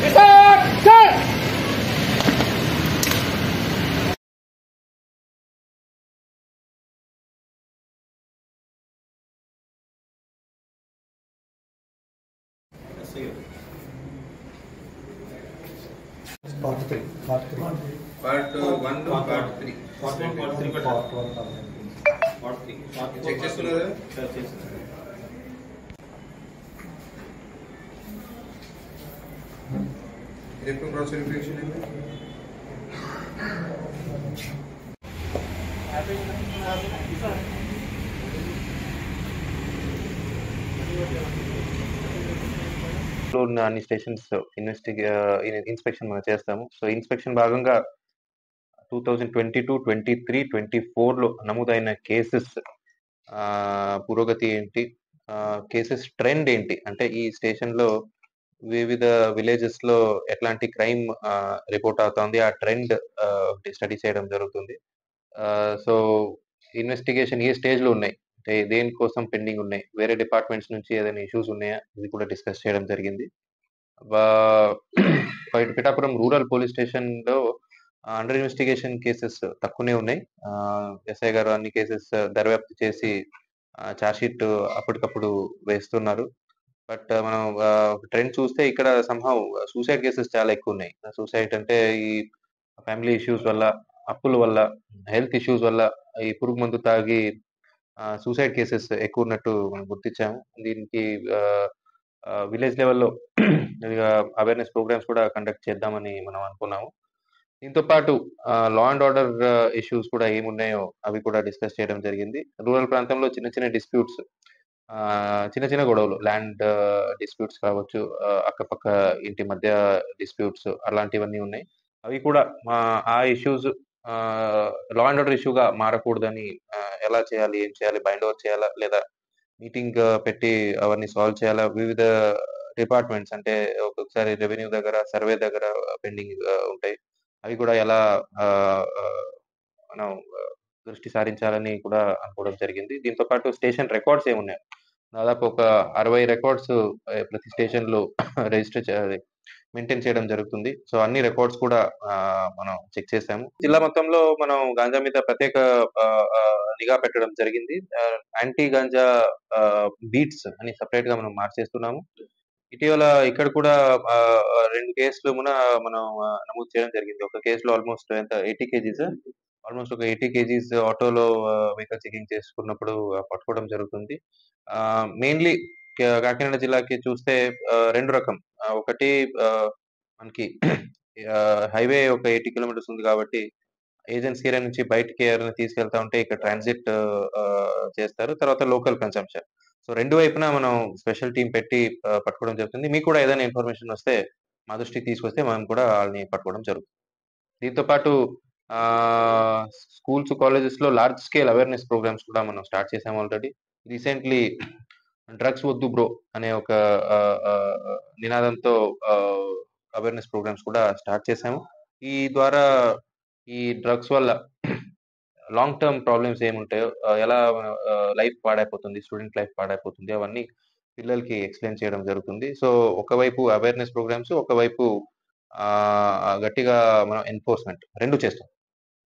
Part 3. Part 1 to part 3. Part 1, part 3. Part 3. Check చేస్తున్నారా? చేస్తున్నారు. ఎప్పుడు క్రాస్ వెరిఫికేషన్ ఏంటి? అన్ని స్టేషన్స్ ఇన్స్పెక్షన్ మనం చేస్తాము. సో ఇన్స్పెక్షన్ భాగంగా 2022, 23, 24లో నమోదైన కేసెస్ పురోగతి ఏంటి, కేసెస్ ట్రెండ్ ఏంటి, అంటే ఈ స్టేషన్లో వివిధ విలేజెస్ లో ఎట్లాంటి క్రైమ్ రిపోర్ట్ అవుతుంది, ఆ ట్రెండ్ స్టడీ చేయడం జరుగుతుంది. సో ఇన్వెస్టిగేషన్ ఏ స్టేజ్ లో ఉన్నాయి, అంటే దేనికోసం పెండింగ్ ఉన్నాయి, వేరే డిపార్ట్మెంట్స్ నుంచి ఏదైనా ఇష్యూస్ ఉన్నాయా, ఇది కూడా డిస్కస్ చేయడం జరిగింది. పిఠాపురం రూరల్ పోలీస్ స్టేషన్ లో అండర్ ఇన్వెస్టిగేషన్ కేసెస్ తక్కువనే ఉన్నాయి. ఎస్ఐ గారు అన్ని కేసెస్ దర్యాప్తు చేసి ఛార్జ్ షీట్ అప్పటికప్పుడు వేస్తున్నారు. బట్ మనం ట్రెండ్ చూస్తే ఇక్కడ సంహౌ సూసైడ్ కేసెస్ చాలా ఎక్కువ ఉన్నాయి. సూసైడ్ అంటే ఈ ఫ్యామిలీ ఇష్యూస్ వల్ల, అప్పుల వల్ల, హెల్త్ ఇష్యూస్ వల్ల ఈ పురుగు మందు తాగి సూసైడ్ కేసెస్ ఎక్కువ ఉన్నట్టు మనం గుర్తించాము. దీనికి విలేజ్ లెవెల్లో అవేర్నెస్ ప్రోగ్రామ్స్ కూడా కండక్ట్ చేద్దామని మనం అనుకున్నాము. దీంతో పాటు లా అండ్ ఆర్డర్ ఇష్యూస్ కూడా ఏమున్నాయో అవి కూడా డిస్కస్ చేయడం జరిగింది. రూరల్ ప్రాంతంలో చిన్న చిన్న డిస్ప్యూట్స్, చిన్న చిన్న గొడవలు, ల్యాండ్ డిస్ప్యూట్స్ కావచ్చు, అక్కపక్క ఇంటి మధ్య డిస్ప్యూట్స్ అలాంటివన్నీ ఉన్నాయి. అవి కూడా ఆ ఇష్యూస్ లా అండ్ ఆర్డర్ ఇష్యూగా మారకూడదని ఎలా చేయాలి, ఏం చేయాలి, బైండ్ ఓవర్ చేయాలా లేదా మీటింగ్ పెట్టి అవన్నీ సాల్వ్ చేయాలా, వివిధ డిపార్ట్మెంట్స్ అంటే ఒక్కొక్కసారి రెవెన్యూ దగ్గర, సర్వే దగ్గర పెండింగ్ ఉంటాయి. అవి కూడా ఎలా మనం దృష్టి సారించాలని కూడా అనుకోవడం జరిగింది. దీంతో పాటు స్టేషన్ రికార్డ్స్ ఏమున్నాయి, దాదాపు ఒక 60 రికార్డ్స్ ప్రతి స్టేషన్ లో రిజిస్టర్ మెయింటైన్ చేయడం జరుగుతుంది. సో అన్ని రికార్డ్స్ కూడా మనం చెక్ చేసాము. జిల్లా మొత్తంలో మనం గాంజా మీద ప్రత్యేక నిఘా పెట్టడం జరిగింది. యాంటీ గాంజా బీట్స్ అని సపరేట్ గా మనం మార్చేస్తున్నాము. ఇటీవల ఇక్కడ కూడా 2 కేసులు మనం నమోదు చేయడం జరిగింది. ఒక కేసులో ఆల్మోస్ట్ ఎంత 80 కేజీస్, ఆల్మోస్ట్ ఒక 80 కేజీస్ ఆటోలో వెహికల్ చెకింగ్ చేసుకున్నప్పుడు పట్టుకోవడం జరుగుతుంది. మెయిన్లీ కాకినాడ జిల్లాకి చూస్తే 2 రకం. ఒకటి మనకి హైవే ఒక 80 కిలోమీటర్స్ ఉంది కాబట్టి ఏజెన్సీ ఏరియా నుంచి బయటికి ఎవరైనా తీసుకెళ్తా ఉంటే ఇక్కడ ట్రాన్సిట్ చేస్తారు. తర్వాత లోకల్ కన్సంప్షన్. సో 2 వైపున మనం స్పెషల్ టీమ్ పెట్టి పట్టుకోవడం జరుగుతుంది. మీకు కూడా ఏదైనా ఇన్ఫర్మేషన్ వస్తే మా దృష్టికి తీసుకొస్తే మనం కూడా వాళ్ళని పట్టుకోవడం జరుగుతుంది. దీంతో పాటు స్కూల్స్, కాలేజెస్ లో లార్జ్ స్కేల్ అవేర్నెస్ ప్రోగ్రామ్స్ కూడా మనం స్టార్ట్ చేసాము ఆల్రెడీ. రీసెంట్లీ డ్రగ్స్ వద్దు బ్రో అనే ఒక నినాదంతో అవేర్నెస్ ప్రోగ్రామ్స్ కూడా స్టార్ట్ చేసాము. ఈ ద్వారా ఈ డ్రగ్స్ వల్ల లాంగ్ టర్మ్ ప్రాబ్లమ్స్ ఏముంటాయో, ఎలా లైఫ్ పాడైపోతుంది, స్టూడెంట్ లైఫ్ పాడైపోతుంది, అవన్నీ పిల్లలకి ఎక్స్ప్లెయిన్ చేయడం జరుగుతుంది. సో ఒకవైపు అవేర్నెస్ ప్రోగ్రామ్స్, ఒకవైపు గట్టిగా మనం ఎన్ఫోర్స్మెంట్ 2 చేస్తాం.